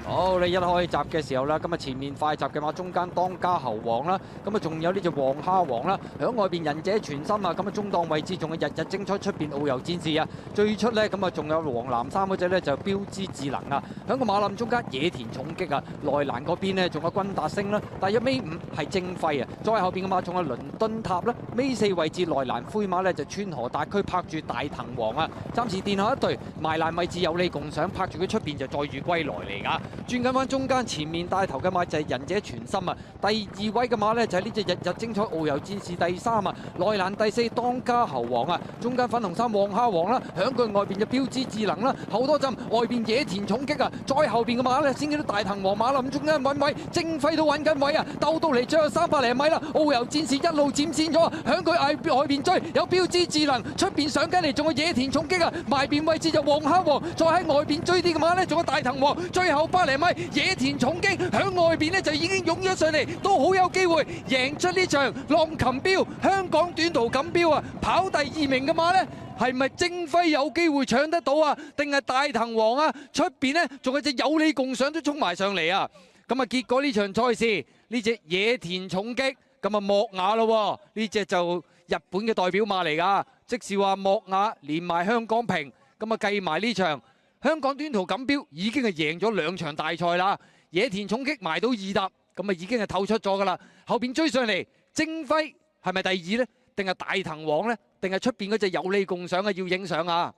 好，你一開閘嘅時候啦，咁啊前面快閘嘅馬，中間當家猴王啦，咁啊仲有呢隻黃蝦王啦，響外邊忍者全心啊，咁啊中檔位置仲有日日精彩，出邊遨遊戰士啊，最出咧咁啊仲有黃藍衫嗰隻咧就標之智能啊，響個馬林中間野田重擊啊，內欄嗰邊呢仲有軍達星啦，大約尾5係精輝啊，再後邊嘅馬仲有倫敦塔啦，尾4位置內欄灰馬咧就川河大區拍住大藤王啊，暫時殿後一隊埋欄位置有利共賞，拍住佢出邊就載譽歸來嚟㗎。轉緊翻中間前面帶頭嘅馬就係忍者全心啊，第2位嘅馬呢就係呢隻日日精彩遨遊戰士第3啊，內欄第4當家猴王啊，中間粉紅衫黃蝦王啦，響佢外邊就標之智能啦，後多陣外邊野田重擊啊，再後邊嘅馬呢先見到大藤王馬林中間揾位，精輝都揾緊位啊，鬥到嚟最後300零米啦，遨遊戰士一路佔先咗，響佢外邊追有標之智能，出邊上緊嚟仲有野田重擊啊，埋邊位置就黃蝦王，再喺外邊追啲嘅馬呢仲有大藤王，最後100零米。野田重擊響外邊咧就已經湧咗上嚟，都好有機會贏出呢場浪琴標香港短途錦標啊！跑第2名嘅馬呢，係咪精輝有機會搶得到啊？定係大藤王啊？出邊呢，仲有隻有利共賞都衝埋上嚟啊！咁啊，結果呢場賽事呢隻野田重擊咁啊莫雅咯，呢隻就日本嘅代表馬嚟㗎，即是話莫雅連埋香港瓶，咁啊計埋呢場。香港短途錦標已經係贏咗2場大賽啦，野田重擊埋到2搭，咁啊已經係透出咗㗎啦。後邊追上嚟，精輝係咪第2呢？定係大藤王呢？定係出邊嗰隻有利共賞啊？要影相啊！